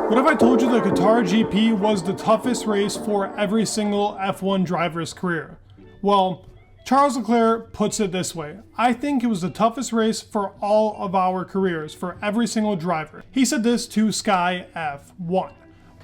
What if I told you the Qatar GP was the toughest race for every single F1 driver's career? Well, Charles Leclerc puts it this way: I think it was the toughest race for all of our careers, for every single driver. He said this to Sky F1.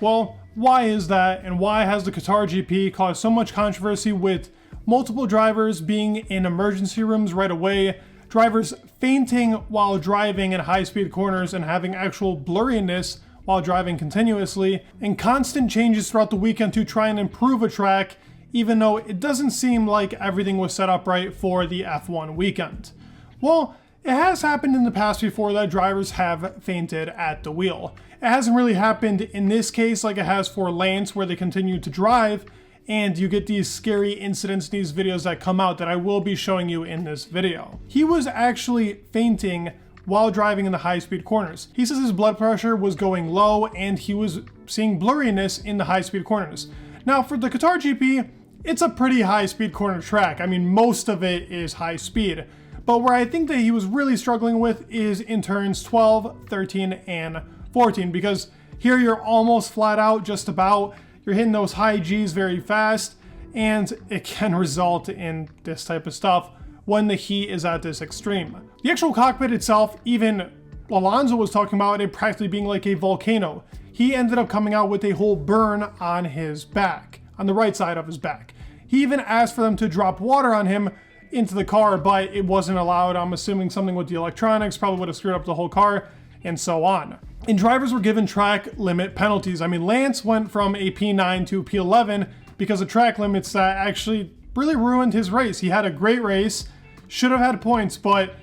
Well, why is that, and why has the Qatar GP caused so much controversy with multiple drivers being in emergency rooms right away, drivers fainting while driving in high-speed corners and having actual blurriness while driving continuously, and constant changes throughout the weekend to try and improve a track, even though it doesn't seem like everything was set up right for the F1 weekend? Well, it has happened in the past before that drivers have fainted at the wheel. It hasn't really happened in this case like it has for Lance, where they continue to drive, and you get these scary incidents, these videos that come out that I will be showing you in this video. He was actually fainting while driving in the high-speed corners. He says his blood pressure was going low and he was seeing blurriness in the high-speed corners. Now, for the Qatar GP, it's a pretty high-speed corner track. I mean, most of it is high speed. But where I think that he was really struggling with is in turns 12, 13, and 14, because here you're almost flat out, just about. You're hitting those high Gs very fast, and it can result in this type of stuff when the heat is at this extreme. The actual cockpit itself, even Alonso was talking about it practically being like a volcano. He ended up coming out with a whole burn on his back, on the right side of his back. He even asked for them to drop water on him into the car, but it wasn't allowed. I'm assuming something with the electronics probably would have screwed up the whole car, and so on. And drivers were given track limit penalties. I mean, Lance went from a P9 to a P11 because of track limits that actually really ruined his race. He had a great race, should have had points, but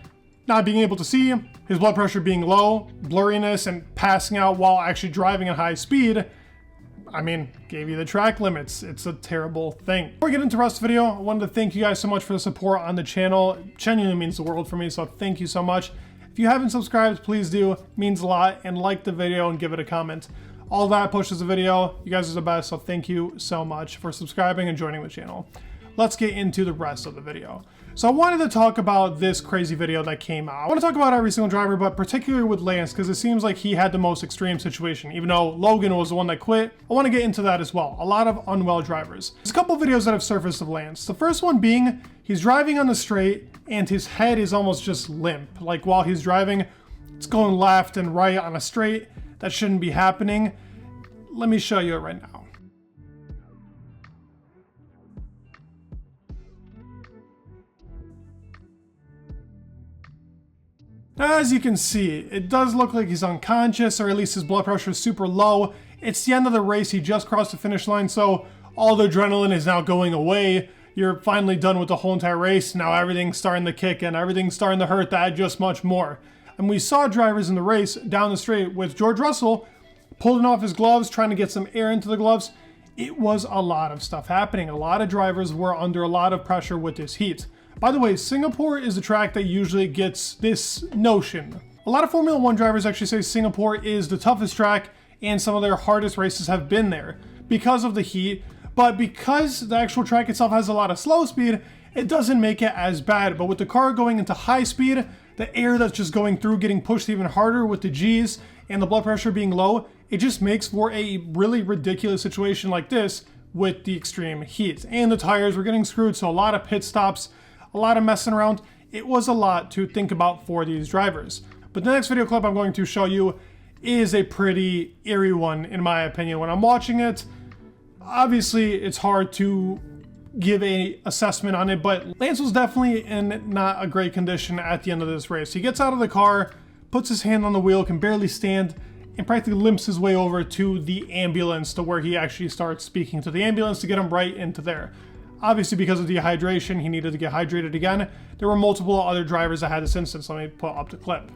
not being able to see, his blood pressure being low, blurriness, and passing out while actually driving at high speed, I mean, gave you the track limits. It's a terrible thing. Before we get into the rest of the video, I wanted to thank you guys so much for the support on the channel. It genuinely means the world for me, so thank you so much. If you haven't subscribed, please do. It means a lot. And like the video and give it a comment. All that pushes the video. You guys are the best, so thank you so much for subscribing and joining the channel. Let's get into the rest of the video. So I wanted to talk about this crazy video that came out. I want to talk about every single driver, but particularly with Lance, because it seems like he had the most extreme situation. Even though Logan was the one that quit, I want to get into that as well. A lot of unwell drivers. There's a couple videos that have surfaced of Lance. The first one being, he's driving on the straight and his head is almost just limp. Like while he's driving, it's going left and right on a straight. That shouldn't be happening. Let me show you it right now. As you can see, it does look like he's unconscious, or at least his blood pressure is super low. It's the end of the race. He just crossed the finish line, so all the adrenaline is now going away. You're finally done with the whole entire race. Now everything's starting to kick and everything's starting to hurt that just much more. And we saw drivers in the race down the straight with George Russell pulling off his gloves, trying to get some air into the gloves. It was a lot of stuff happening. A lot of drivers were under a lot of pressure with this heat. By the way, Singapore is a track that usually gets this notion. A lot of Formula 1 drivers actually say Singapore is the toughest track and some of their hardest races have been there because of the heat, but because the actual track itself has a lot of slow speed, it doesn't make it as bad. But with the car going into high speed, the air that's just going through getting pushed even harder with the Gs and the blood pressure being low, it just makes for a really ridiculous situation like this with the extreme heat. And the tires were getting screwed, so a lot of pit stops, a lot of messing around. It was a lot to think about for these drivers. But the next video clip I'm going to show you is a pretty eerie one, in my opinion. When I'm watching it, obviously it's hard to give a assessment on it, but Lance was definitely in not a great condition at the end of this race. He gets out of the car, puts his hand on the wheel, can barely stand, and practically limps his way over to the ambulance, to where he actually starts speaking to the ambulance to get him right into there. Obviously, because of dehydration, he needed to get hydrated again. There were multiple other drivers that had this instance. Let me put up the clip.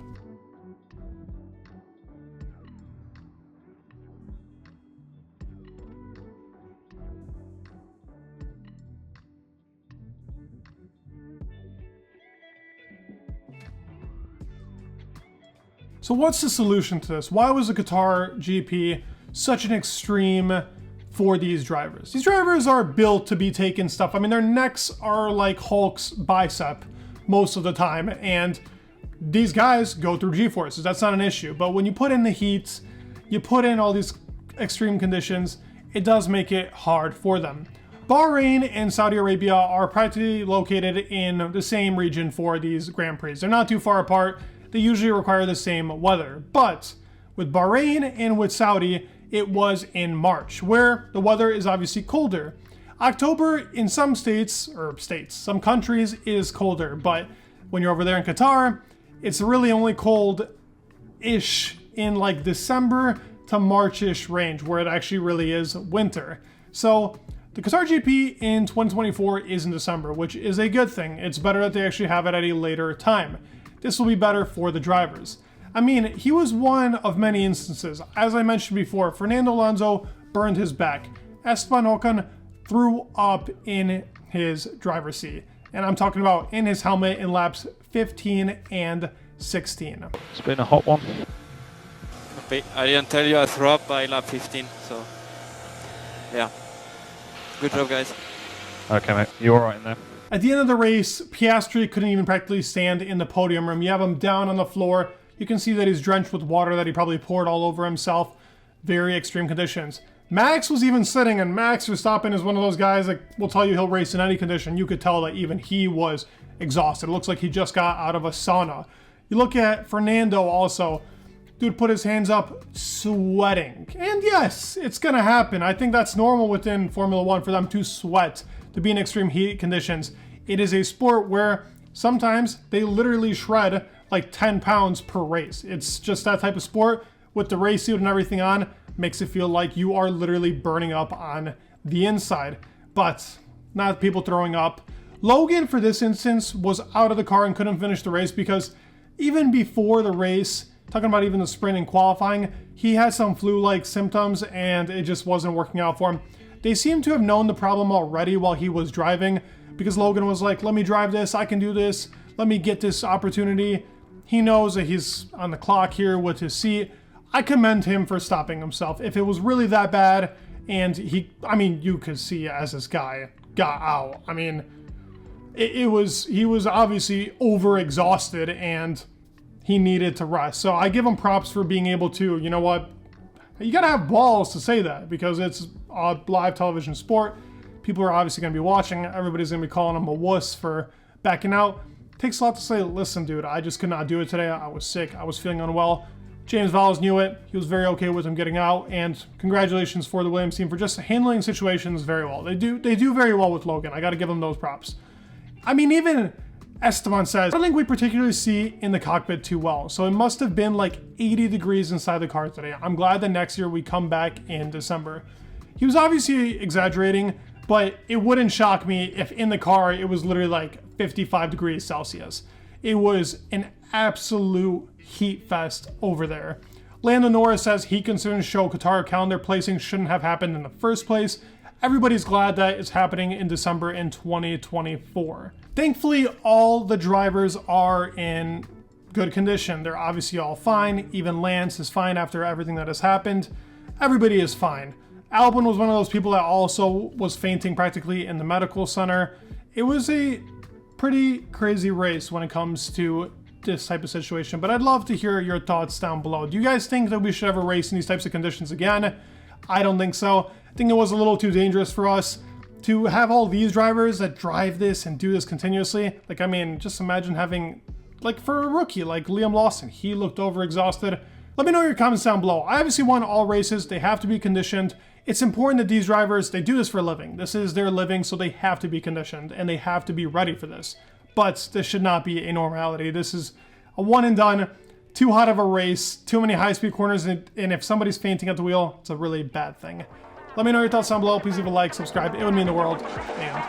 So what's the solution to this? Why was the Qatar GP such an extreme for these drivers? These drivers are built to be taking stuff. I mean, their necks are like Hulk's bicep most of the time, and these guys go through G-forces. That's not an issue. But when you put in the heat, you put in all these extreme conditions, it does make it hard for them. Bahrain and Saudi Arabia are practically located in the same region for these Grand Prix. They're not too far apart. They usually require the same weather. But with Bahrain and with Saudi, it was in March, where the weather is obviously colder. October in some some countries is colder, but when you're over there in Qatar, it's really only cold-ish in like December to March-ish range, where it actually really is winter. So the Qatar GP in 2024 is in December, which is a good thing. It's better that they actually have it at a later time. This will be better for the drivers. I mean, he was one of many instances. As I mentioned before, Fernando Alonso burned his back. Esteban Ocon threw up in his driver's seat. And I'm talking about in his helmet in laps 15 and 16. It's been a hot one. Okay, I didn't tell you I threw up by lap 15, so yeah. Good job, guys. Okay, mate. You all right in there? At the end of the race, Piastri couldn't even practically stand in the podium room. You have him down on the floor. You can see that he's drenched with water that he probably poured all over himself. Very extreme conditions. Max was even sitting, and Max Verstappen is one of those guys that will tell you he'll race in any condition. You could tell that even he was exhausted. It looks like he just got out of a sauna. You look at Fernando also. Dude put his hands up, sweating. And yes, it's going to happen. I think that's normal within Formula One for them to sweat, to be in extreme heat conditions. It is a sport where sometimes they literally shred like 10 pounds per race. It's just that type of sport with the race suit and everything on. Makes it feel like you are literally burning up on the inside, but not people throwing up. Logan, for this instance, was out of the car and couldn't finish the race because even before the race, talking about even the sprint and qualifying, he had some flu-like symptoms and it just wasn't working out for him. They seem to have known the problem already while he was driving because Logan was like, let me drive this, I can do this, let me get this opportunity. He knows that he's on the clock here with his seat. I commend him for stopping himself. If it was really that bad, and you could see as this guy got out. I mean, he was obviously over-exhausted, and he needed to rest. So I give him props for being able to, you know what, you gotta have balls to say that, because it's a live television sport. People are obviously gonna be watching. Everybody's gonna be calling him a wuss for backing out. It takes a lot to say, listen, dude, I just could not do it today. I was sick, I was feeling unwell. James Vowles knew it. He was very okay with him getting out, and congratulations for the Williams team for just handling situations very well. They do very well with Logan. I got to give them those props. I mean, even Esteban says, I don't think we particularly see in the cockpit too well, so it must have been like 80 degrees inside the car today. I'm glad that next year we come back in December. He was obviously exaggerating, but it wouldn't shock me if in the car it was literally like 55 degrees Celsius. It was an absolute heat fest over there. Lando Norris says he concerns show Qatar calendar placing shouldn't have happened in the first place. Everybody's glad that it's happening in December in 2024. Thankfully, all the drivers are in good condition. They're obviously all fine. Even Lance is fine after everything that has happened. Everybody is fine. Albon was one of those people that also was fainting practically in the medical center. It was a pretty crazy race when it comes to this type of situation, but I'd love to hear your thoughts down below. Do you guys think that we should ever race in these types of conditions again? I don't think so. I think it was a little too dangerous for us to have all these drivers that drive this and do this continuously. Like, I mean, just imagine having, like, for a rookie like Liam Lawson, he looked over-exhausted. Let me know your comments down below. I obviously want all races. They have to be conditioned. It's important that these drivers, they do this for a living. This is their living, so they have to be conditioned and they have to be ready for this. But this should not be a normality. This is a one and done, too hot of a race, too many high-speed corners, and if somebody's fainting at the wheel, it's a really bad thing. Let me know your thoughts down below. Please leave a like, subscribe. It would mean the world. And